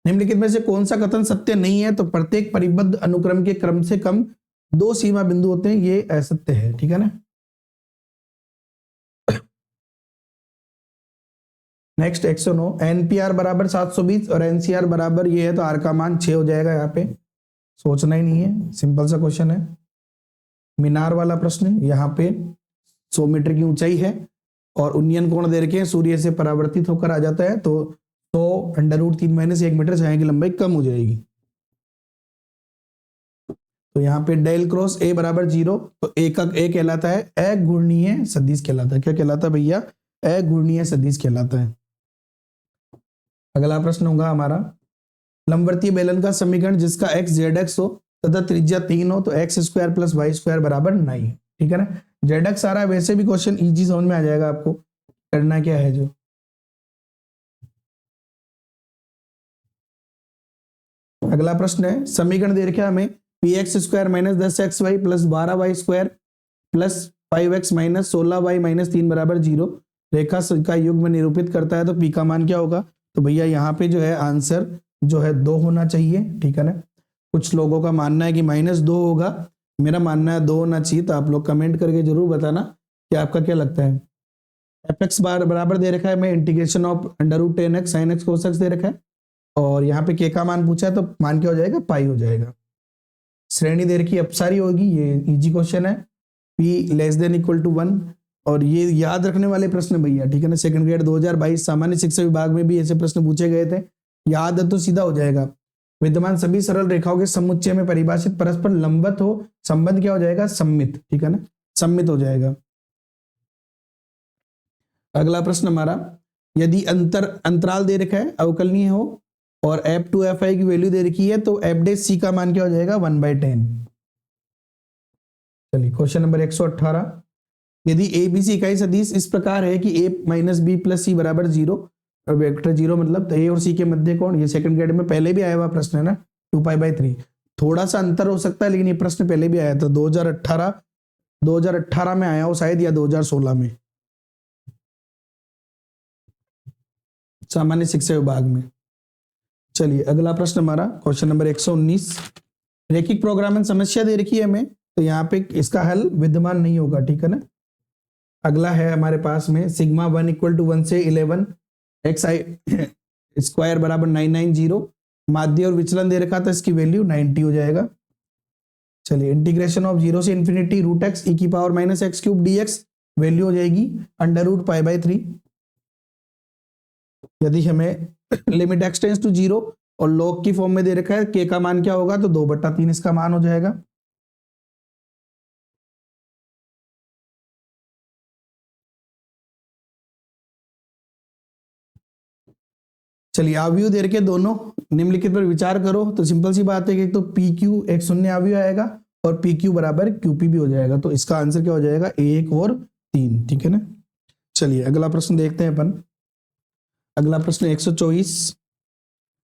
निम्नलिखित में से कौन सा कथन सत्य नहीं है, तो प्रत्येक परिबद्ध अनुक्रम के क्रम से कम 2 सीमा बिंदु होते हैं, ये असत्य है, ठीक है ना। नेक्स्ट 109, एनपीआर बराबर 720 और एनसीआर बराबर ये है, तो आर का मान 6 हो जाएगा। यहाँ पे सोचना ही नहीं है, सिंपल सा क्वेश्चन है। मीनार वाला प्रश्न, यहाँ पे 100 मीटर की ऊंचाई है और उन्नयन कोण दे रखे हैं, सूर्य से परावर्तित होकर आ जाता है, तो 100 √3 - 1 मीटर छाया की लंबाई कम हो जाएगी। तो यहाँ पे डेल क्रॉस ए बराबर 0, तो ए का ए कहलाता है अघूर्णीय सदिश कहलाता है। क्या कहलाता है भैया, अघूर्णीय सदिश कहलाता है। अगला प्रश्न होगा हमारा, लंबवर्तीय बेलन का समीकरण जिसका x zx हो तथा त्रिज्या 3 हो, तो x square plus y square बराबर 9, ठीक है ना। zx आ रहा है, वैसे भी क्वेश्चन इजी समझ में आ जाएगा, आपको करना क्या है जो। अगला प्रश्न है, समीकरण दे रखा है हमें px square minus 10xy plus 12y square plus 5x minus 16y minus 3 बराबर 0 रेखा का युग्म निरूपित करता है, तो p का मान क्या होगा। तो भैया यहाँ पे जो है आंसर जो है 2 होना चाहिए, ठीक है ना। कुछ लोगों का मानना है कि -2 होगा, मेरा मानना है 2 होना चाहिए, तो आप लोग कमेंट करके जरूर बताना कि आपका क्या लगता है। fx बार बराबर दे रखा है, मैं integration of √10x sin x cos x दे रखा है, और यहाँ पे k का मान पूछा है, तो मान क्या हो जाएगा, पाई हो जाएगा। श्रेणी दे रखी अपसारी होगी, ये इजी क्वेश्चन है, p < 1, और ये याद रखने वाले प्रश्न भैया, ठीक है ना। सेकंड ग्रेड 2022 सामान्य शिक्षा विभाग में भी ऐसे प्रश्न पूछे गए थे, याद है तो सीधा हो जाएगा। विद्यमान सभी सरल रेखाओं के समुच्चय में परिभाषित परस्पर लंबवत हो, संबंध क्या हो जाएगा, सम्मित, ठीक है ना, सम्मित हो जाएगा। अगला प्रश्न हमारा, यदि अंतराल दे रखा है अवकलनीय हो और f2 fi की वैल्यू दे रखी है, तो f' का मान क्या हो जाएगा, 1/10। चलिए क्वेश्चन नंबर 118, यदि ABC इकाई सदिश इस प्रकार है कि a माइनस बी प्लस सी बराबर 0 और वेक्टर 0 मतलब तो a और c के मध्य कोण, ये सेकंड ग्रेड में पहले भी आया हुआ प्रश्न है ना, 2π/3। थोड़ा सा अंतर हो सकता है, लेकिन ये प्रश्न पहले भी आया था, 2018 में आया हो शायद, या 2016 में, सामान्य शिक्षा विभाग में। चलिए अगला प्रश्न हमारा क्वेश्चन नंबर 119, रैखिक प्रोग्रामिंग समस्या दे रखी है हमें, तो यहाँ पे इसका हल विद्यमान नहीं होगा, ठीक है ना। अगला है हमारे पास में सिग्मा 1 = 1 से 11 x i स्क्वायर बराबर 990 माध्य और विचलन दे रखा था, इसकी वैल्यू 90 हो जाएगा। चलिए इंटीग्रेशन ऑफ 0 से इन्फिनिटी रूट एक्स ई की power minus x cube D x, value हो जाएगी अंडर रूट पाई बाई 3। यदि हमें लिमिट एक्स टेंस टू 0 और लॉग की फॉर्म में दे रखा है के का मान क्या होगा, तो 2/3 इसका मान हो जाएगा। चलिए आव्यूह दे रखे दोनों, निम्नलिखित पर विचार करो। तो सिंपल सी बात है कि तो पी क्यू एक शून्य आव्यूह आएगा और पी क्यू बराबर क्यूपी भी हो जाएगा, तो इसका आंसर क्या हो जाएगा 1 और 3, ठीक है ना। चलिए अगला प्रश्न देखते हैं अपन। अगला प्रश्न 124।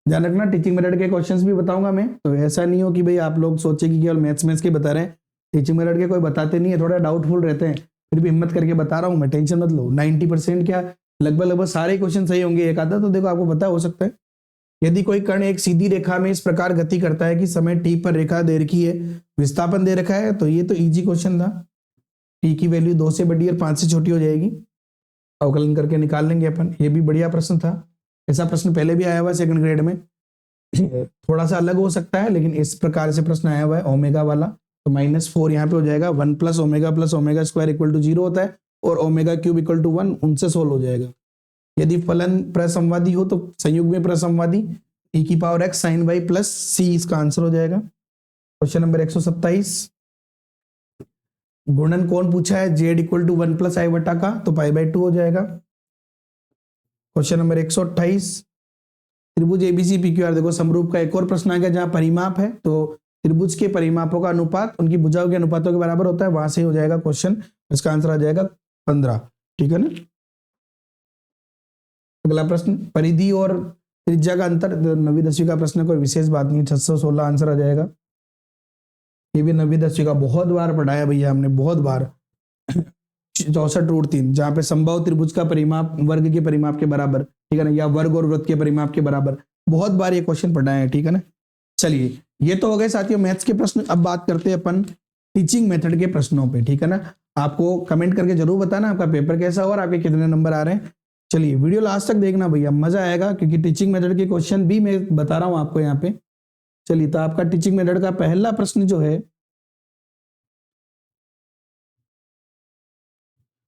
ध्यान रखना टीचिंग मेथड के क्वेश्चंस भी बताऊंगा मैं, तो ऐसा नहीं हो कि भाई आप लोग सोचे कि केवल मैथ्स के बता रहे हैं, टीचिंग मेथड के कोई बताते नहीं है, थोड़ा डाउटफुल रहते हैं, फिर भी हिम्मत करके बता रहा हूं मैं, टेंशन मत लो। 90% क्या लगभग सारे क्वेश्चन सही होंगे, एक आधा तो देखो आपको पता हो सकता है। यदि कोई कण एक सीधी रेखा में इस प्रकार गति करता है कि समय टी पर रेखा दे रखी है, विस्थापन दे रखा है, तो ये तो इजी क्वेश्चन था। टी की वैल्यू 2 से बड़ी और 5 से छोटी हो जाएगी, अवकलन करके निकाल लेंगे अपन। ये भी बढ़िया प्रश्न था, ऐसा प्रश्न पहले भी आया हुआ सेकंड ग्रेड में, थोड़ा सा अलग हो सकता है लेकिन इस प्रकार से प्रश्न आया हुआ है ओमेगा वाला। तो -4 यहाँ पे हो जाएगा, 1 + ओमेगा स्क्वायर इक्वल टू 0 होता है और ओमेगा क्यूब इक्वल टू 1, उनसे सोल्व हो जाएगा। यदि फलन प्रसंवादी हो तो संयुग्म में प्रसंवादी e की power x sin y plus c, इसका आंसर हो जाएगा। Question number 127। गुणन कौन पूछा है, z इक्वल टू 1 + i बटा का, तो π/2 हो जाएगा। Question number 128। त्रिभुज एबीसी पीक्यूआर, देखो समरूप का एक और प्रश्न आ गया जहां परिमाप है, तो त्रिभुज के परिमापों का अनुपात उनकी भुजाओं के अनुपातों के बराबर होता है, वहां से हो जाएगा क्वेश्चन, इसका आंसर आ जाएगा 15, ठीक है ना। अगला प्रश्न, परिधि और त्रिज्या का अंतर, 9वीं 10वीं का प्रश्न, कोई विशेष बात नहीं, 616 आंसर आ जाएगा। ये भी 9वीं 10वीं का बहुत बार पढ़ाया भैया हमने, बहुत बार। 64√3, जहां पे संभव त्रिभुज का परिमाप वर्ग के परिमाप के बराबर, ठीक है ना, या वर्ग और वृत्त के परिमाप के बराबर, बहुत बार ये क्वेश्चन पढ़ाए हैं, ठीक है ना। चलिए ये तो हो गए साथियों मैथ्स के प्रश्न। अब बात करते हैं अपन टीचिंग मेथड के प्रश्नों पे, ठीक है ना। आपको कमेंट करके जरूर बताना आपका पेपर कैसा हो और आपके कितने नंबर आ रहे हैं। चलिए वीडियो लास्ट तक देखना भैया, मजा आएगा, क्योंकि टीचिंग मेथड के क्वेश्चन भी मैं बता रहा हूं आपको यहाँ पे। चलिए तो आपका टीचिंग मेथड का पहला प्रश्न जो है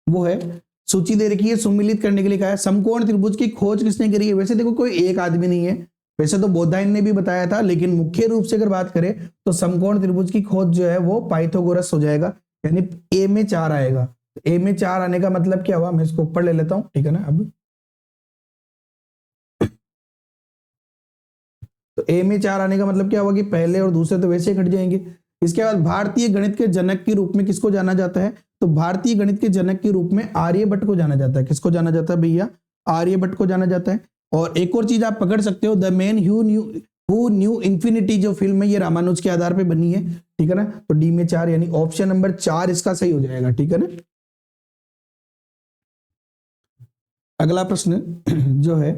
वो है, सूची दे रखी है, सम्मिलित करने के लिए कहा है, समकोण त्रिभुज की खोज किसने करी है। वैसे देखो कोई एक आदमी नहीं है, वैसे तो बोधायन ने भी बताया था, लेकिन मुख्य रूप से अगर बात करें तो समकोण त्रिभुज की खोज जो है वो पाइथागोरस हो जाएगा, यानी ए में 4 आएगा। ए में 4 आने का मतलब क्या हुआ, मैं इसको ऊपर ले लेता हूं, ठीक है ना। अब तो ए में 4 आने का मतलब क्या हुआ कि पहले और दूसरे तो वैसे कट जाएंगे। इसके बाद भारतीय गणित के जनक के रूप में किसको जाना जाता है, तो भारतीय गणित के जनक के रूप में आर्यभट्ट को जाना जाता है। किसको जाना जाता है भैया, आर्यभट्ट को जाना जाता है। और एक और चीज आप पकड़ सकते हो, the man who knew infinity जो फिल्म है ये रामानुज के आधार पे बनी है, ठीक है ना। तो डी में 4 यानी ऑप्शन नंबर 4 इसका सही हो जाएगा, ठीक है ना। अगला प्रश्न जो है,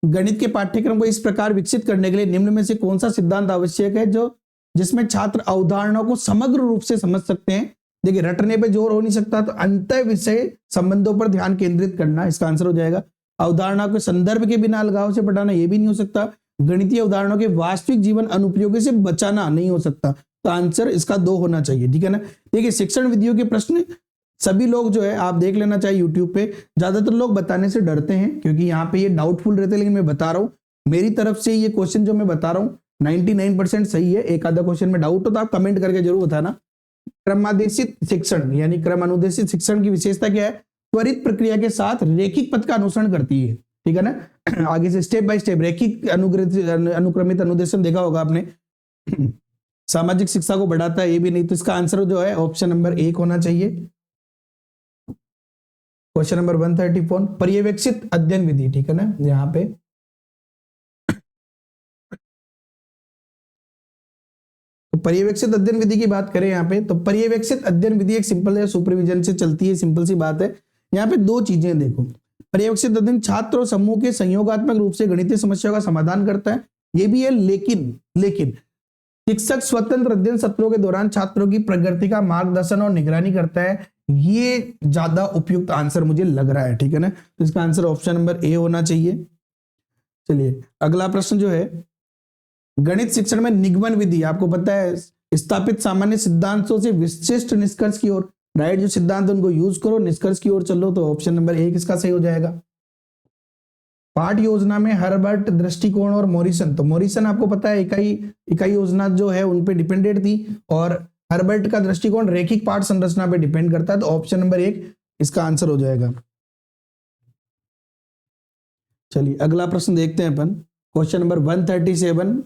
गणित के पाठ्यक्रम को इस प्रकार विकसित करने के लिए निम्न में से कौन सा सिद्धांत आवश्यक है जो जिसमें छात्र अवधारणाओं को समग्र रूप से समझ सकते हैं। देखिए रटने पे जोर हो नहीं सकता, तो अंत विषय संबंधों पर ध्यान केंद्रित करना, इसका आंसर हो जाएगा। अवधारणा को संदर्भ के बिना अलगाव से पढ़ाना, ये भी नहीं हो सकता। गणितीय अवधारणाओं के वास्तविक जीवन अनुप्रयोगी से बचाना नहीं हो सकता, तो आंसर इसका 2 होना चाहिए, ठीक है ना। देखिए शिक्षण विधियों के प्रश्न सभी लोग जो है आप देख लेना चाहिए यूट्यूब पे, ज्यादातर लोग बताने से डरते हैं क्योंकि यहाँ पे ये डाउटफुल रहते हैं, लेकिन मैं बता रहा हूँ मेरी तरफ से ये क्वेश्चन जो मैं बता रहा हूँ 99% सही है। एक आधा क्वेश्चन में डाउट हो तो आप कमेंट करके जरूर बताना। क्रमादेशित शिक्षण यानी क्रम अनुदेशित शिक्षण की विशेषता क्या है, त्वरित प्रक्रिया के साथ रैखिक पथ का अनुसरण करती है, ठीक है ना। आगे से स्टेप बाय स्टेप रैखिक अनुक्रमित अनुदेशन देखा होगा आपने। सामाजिक शिक्षा को बढ़ाता है, ये भी नहीं, तो इसका आंसर जो है ऑप्शन नंबर 1 होना चाहिए। क्वेश्चन नंबर 134, पर्यवेक्षित अध्ययन विधि, ठीक है ना। यहाँ पे तो पर्यवेक्षित अध्ययन विधि की बात करें यहाँ पे, तो पर्यवेक्षित अध्ययन विधि एक सिंपल है, सुपरविजन से चलती है, सिंपल सी बात है। यहाँ पे 2 चीजें देखो, पर्यवेक्षित अध्ययन छात्र और समूह के संयोगात्मक रूप से गणितीय समस्याओं का समाधान करता है, ये भी है, लेकिन शिक्षक स्वतंत्र अध्ययन सत्रों के दौरान छात्रों की प्रगति का मार्गदर्शन और निगरानी करता है, ये ज्यादा उपयुक्त आंसर मुझे लग रहा है, ठीक है ना। तो इसका आंसर ऑप्शन नंबर ए होना चाहिए। चलिए अगला प्रश्न जो है, गणित शिक्षण में निगमन विधि आपको पता है, स्थापित सामान्य सिद्धांतों से विशिष्ट निष्कर्ष की ओर, राइट, जो सिद्धांत उनको यूज करो, निष्कर्ष की ओर चलो, तो ऑप्शन नंबर 1 इसका सही हो जाएगा। पाठ योजना में हर्बर्ट दृष्टिकोण और मॉरिसन, तो मॉरिसन आपको पता है इकाई योजना जो है उन पे डिपेंडेंट थी, और हर्बर्ट का दृष्टिकोण रैखिक पाठ संरचना पे डिपेंड करता है, तो ऑप्शन नंबर 1 इसका आंसर हो जाएगा। चलिए अगला प्रश्न देखते हैं अपन, क्वेश्चन नंबर 137।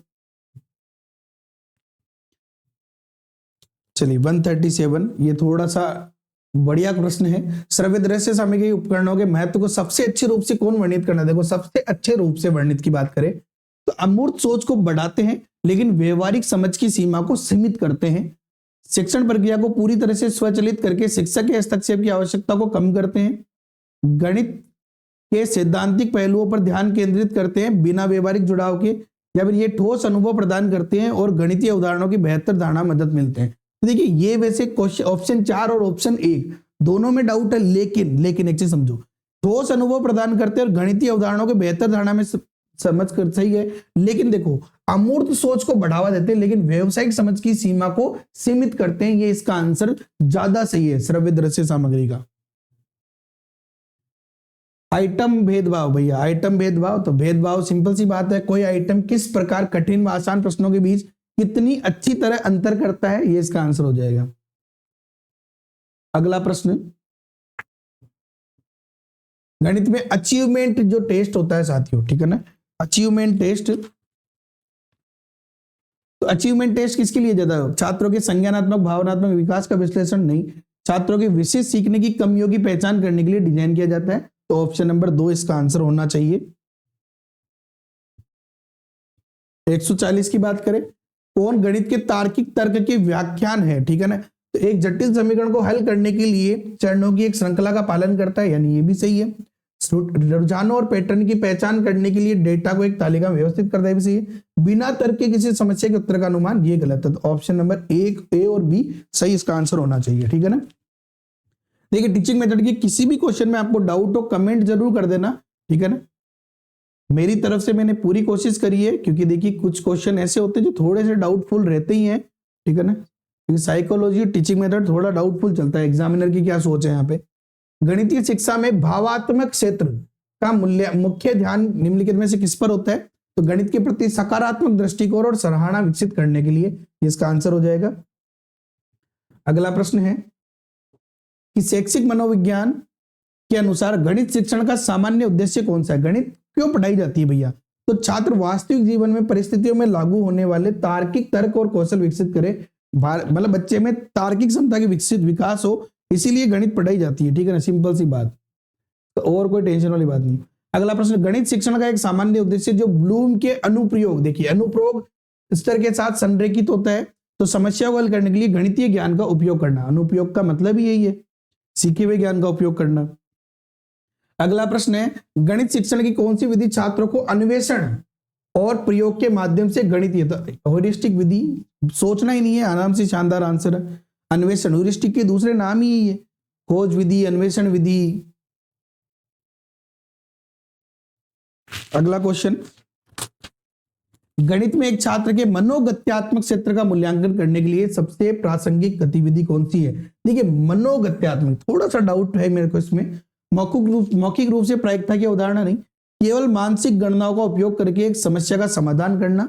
चलिए 137, ये थोड़ा सा बढ़िया प्रश्न है। श्रव्य दृश्य सामग्री उपकरणों के महत्व को सबसे अच्छे रूप से कौन वर्णित करना है? देखो सबसे अच्छे रूप से वर्णित की बात करें तो अमूर्त सोच को बढ़ाते हैं लेकिन व्यवहारिक समझ की सीमा को सीमित करते हैं, शिक्षण प्रक्रिया को पूरी तरह से स्वचालित करके शिक्षक के हस्तक्षेप की आवश्यकता को कम करते हैं, गणित के सैद्धांतिक पहलुओं पर ध्यान केंद्रित करते हैं बिना व्यवहारिक जुड़ाव के, या फिर ये ठोस अनुभव प्रदान करते हैं और गणितीय उदाहरणों की बेहतर धारणा मदद मिलते हैं। देखिए ये वैसे क्वेश्चन ऑप्शन 4 और ऑप्शन 1 दोनों में डाउट है, लेकिन एक चीज समझो, ठोस अनुभव प्रदान करते हैं और गणितीय उदाहरणों के बेहतर धारणा में समझ कर सही है, लेकिन देखो अमूर्त सोच को बढ़ावा देते हैं लेकिन व्यवसायिक समझ की सीमा को सीमित करते हैं, ये इसका आंसर ज्यादा सही है श्रव्य दृश्य सामग्री का। आइटम भेदभाव, भैया आइटम भेदभाव, तो भेदभाव सिंपल सी बात है, कोई आइटम किस प्रकार कठिन व आसान प्रश्नों के बीच कितनी अच्छी तरह अंतर करता है, ये इसका आंसर हो जाएगा। अगला प्रश्न, गणित में अचीवमेंट जो टेस्ट होता है साथियों, ठीक है ना, अचीवमेंट टेस्ट, तो अचीवमेंट टेस्ट किसके लिए जाता है? छात्रों के संज्ञानात्मक भावनात्मक विकास का विश्लेषण नहीं, छात्रों के विशेष सीखने की कमियों की पहचान करने के लिए डिजाइन किया जाता है, तो ऑप्शन नंबर 2 इसका आंसर होना चाहिए। 140 की बात करें, कौन गणित के तार्किक तर्क के व्याख्यान है, ठीक है ना, तो एक जटिल समीकरण को हल करने के लिए चरणों की एक श्रृंखला का पालन करता है, यानी ये भी सही है। रुझानों और पैटर्न की पहचान करने के लिए डेटा को एक तालिका में व्यवस्थित करता है, भी सही है। बिना तर्क के किसी समस्या के उत्तर का अनुमान, ये गलत है, तो ऑप्शन नंबर 1 ए और बी सही इसका आंसर होना चाहिए, ठीक है ना। देखिए टीचिंग मेथड की किसी भी क्वेश्चन में आपको डाउट हो कमेंट जरूर कर देना, ठीक है ना, मेरी तरफ से मैंने पूरी कोशिश करी है, क्योंकि देखिए कुछ क्वेश्चन ऐसे होते हैं जो थोड़े से डाउटफुल रहते ही हैं, ठीक है ना, क्योंकि साइकोलॉजी और टीचिंग मेथड थोड़ा डाउटफुल चलता है, एग्जामिनर की क्या सोच है यहाँ पे। गणितीय शिक्षा में भावात्मक क्षेत्र का मुख्य ध्यान निम्नलिखित में से किस पर होता है? तो गणित के प्रति सकारात्मक दृष्टिकोण और सराहना विकसित करने के लिए, इसका आंसर हो जाएगा। अगला प्रश्न है कि शैक्षिक मनोविज्ञान के अनुसार गणित शिक्षण का सामान्य उद्देश्य कौन सा है? गणित क्यों पढ़ाई जाती है भैया? तो छात्र वास्तविक जीवन में परिस्थितियों में लागू होने वाले तार्किक तर्क और कौशल विकसित करे, मतलब बच्चे में तार्किक क्षमता की विकसित विकास हो, इसीलिए गणित पढ़ाई जाती है, ठीक है ना, सिंपल सी बात, तो और कोई टेंशन वाली बात नहीं। अगला प्रश्न, गणित शिक्षण का एक सामान्य उद्देश्य जो ब्लूम के अनुप्रयोग, देखिए अनुप्रयोग स्तर के साथ संरेखित होता है, तो समस्या को हल करने के लिए गणितीय ज्ञान का उपयोग करना, अनुप्रयोग का मतलब ही यही है, सीखे हुए ज्ञान का उपयोग करना। अगला प्रश्न है, गणित शिक्षण की कौन सी विधि छात्रों को अन्वेषण और प्रयोग के माध्यम से गणितीय, ह्यूरिस्टिक विधि, सोचना ही नहीं है, आराम से शानदार आंसर है, अन्वेषण, ह्यूरिस्टिक के दूसरे नाम ही यही है, खोज विधि, अन्वेषण विधि। अगला क्वेश्चन, गणित में एक छात्र के मनोगत्यात्मक क्षेत्र का मूल्यांकन करने के लिए सबसे प्रासंगिक गतिविधि कौन सी है? देखिए मनोगत्यात्मक, थोड़ा सा डाउट है मेरे को इसमें, मौखिक रूप से प्रायिकता की अवधारणा नहीं, केवल मानसिक गणनाओं का उपयोग करके एक समस्या का समाधान करना,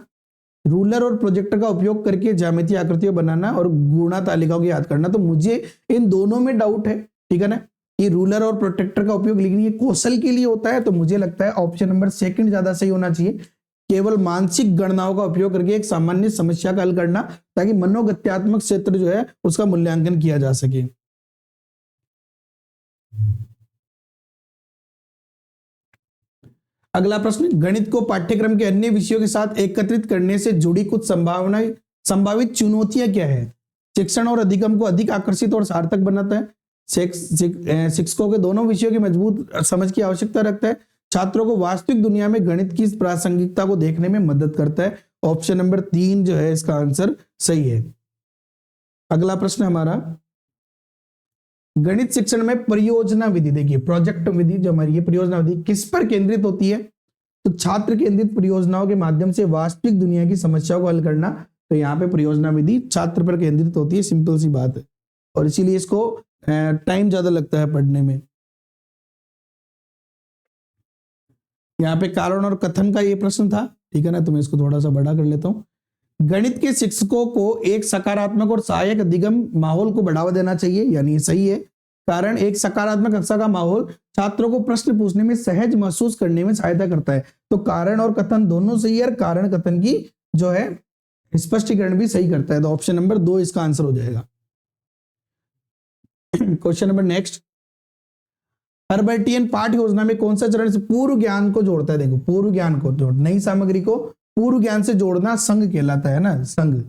रूलर और प्रोजेक्टर का उपयोग करके ज्यामितीय आकृतियां बनाना और गुणा तालिकाओं को याद करना। तो मुझे इन दोनों में डाउट है, ठीक है ना, ये रूलर और प्रोटेक्टर का उपयोग, लेकिन ये कौशल के लिए होता है, तो मुझे लगता है ऑप्शन नंबर 2 ज्यादा सही होना चाहिए, केवल मानसिक गणनाओं का उपयोग करके एक सामान्य समस्या का हल करना, ताकि मनोगत्यात्मक क्षेत्र जो है उसका मूल्यांकन किया जा सके। अगला प्रश्न, गणित को पाठ्यक्रम के अन्य विषयों के साथ एकत्रित करने से जुड़ी कुछ संभावित चुनौतियां क्या है? शिक्षण और अधिगम को अधिक आकर्षित और सार्थक बनाता है, शिक्षकों के दोनों विषयों की मजबूत समझ की आवश्यकता रखता है, छात्रों को वास्तविक दुनिया में गणित की प्रासंगिकता को देखने में मदद करता है, ऑप्शन नंबर 3 जो है इसका आंसर सही है। अगला प्रश्न हमारा, गणित शिक्षण में परियोजना विधि, देखिए प्रोजेक्ट विधि जो हमारी ये परियोजना विधि किस पर केंद्रित होती है? तो छात्र केंद्रित परियोजनाओं के माध्यम से वास्तविक दुनिया की समस्याओं को हल करना, तो यहाँ पे परियोजना विधि छात्र पर केंद्रित होती है, सिंपल सी बात है, और इसीलिए इसको टाइम ज्यादा लगता है पढ़ने में। यहाँ पे कारण और कथन का ये प्रश्न था, ठीक है ना, तो मैं इसको थोड़ा सा बड़ा कर लेता हूँ। गणित के शिक्षकों को एक सकारात्मक और सहायक अधिगम माहौल को बढ़ावा देना चाहिए, यानी सही है। कारण एक सकारात्मक कक्षा का माहौल छात्रों को प्रश्न पूछने में सहज महसूस करने में सहायता करता है। तो कारण और कथन दोनों सही है, कारण कथन की जो है स्पष्टीकरण भी सही करता है, तो ऑप्शन नंबर 2 इसका आंसर हो जाएगा। क्वेश्चन नंबर नेक्स्ट, हर्बर्टियन पाठ योजना में कौन सा चरण से पूर्व ज्ञान को जोड़ता है? देखो पूर्व ज्ञान को जोड़, नई सामग्री को पूर्व ज्ञान से जोड़ना संघ कहलाता है ना, संघ,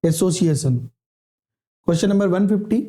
एसोसिएशन। क्वेश्चन नंबर 150,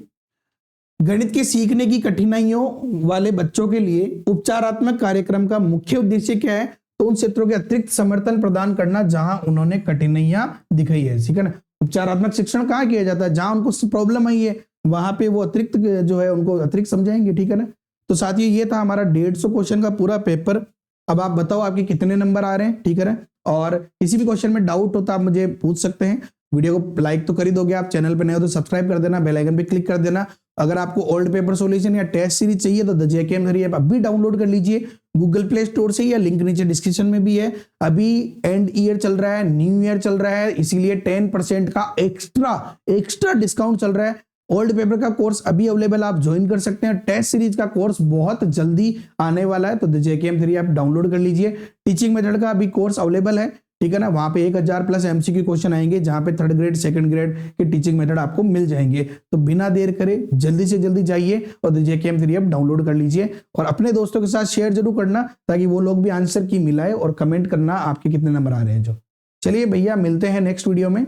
गणित के सीखने की कठिनाइयों वाले बच्चों के लिए उपचारात्मक कार्यक्रम का मुख्य उद्देश्य क्या है? तो उन क्षेत्रों के अतिरिक्त समर्थन प्रदान करना जहां उन्होंने कठिनाइयां दिखाई है, ठीक है ना। उपचारात्मक शिक्षण कहाँ किया जाता है? जहां उनको प्रॉब्लम आई है वहां पे वो अतिरिक्त जो है उनको अतिरिक्त समझाएंगे, ठीक है ना। तो साथियों ये था हमारा 150 क्वेश्चन का पूरा पेपर। अब आप बताओ आपके कितने नंबर आ रहे हैं, ठीक है ना। और किसी भी क्वेश्चन में डाउट हो तो आप मुझे पूछ सकते हैं। वीडियो को लाइक तो कर ही दोगे, आप चैनल पे नए हो तो सब्सक्राइब कर देना, बेल आइकन पे क्लिक कर देना। अगर आपको ओल्ड पेपर सॉल्यूशन या टेस्ट सीरीज चाहिए तो द जेकेएम थ्योरी ऐप अभी डाउनलोड कर लीजिए गूगल प्ले स्टोर से, या लिंक नीचे डिस्क्रिप्शन में भी है। अभी एंड ईयर चल रहा है, न्यू ईयर चल रहा है, इसीलिए 10% का एक्स्ट्रा डिस्काउंट चल रहा है। ओल्ड पेपर का कोर्स अभी अवेलेबल, आप ज्वाइन कर सकते हैं। टेस्ट सीरीज का कोर्स बहुत जल्दी आने वाला है, तो द जेकेएम थ्योरी आप डाउनलोड कर लीजिए। टीचिंग मेथड का अभी कोर्स अवेलेबल है, ठीक है ना। वहां पे 1000 प्लस एमसीक्यू क्वेश्चन आएंगे, जहां पे 3rd ग्रेड 2nd ग्रेड के टीचिंग मेथड आपको मिल जाएंगे। तो बिना देर करे जल्दी से जल्दी जाइए और द जेकेएम थ्योरी आप डाउनलोड कर लीजिए, और अपने दोस्तों के साथ शेयर जरूर करना ताकि वो लोग भी आंसर की मिलाए, और कमेंट करना आपके कितने नंबर आ रहे हैं जो। चलिए भैया, मिलते हैं नेक्स्ट वीडियो में,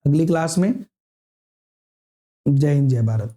अगली क्लास में। जय हिंद, जय भारत।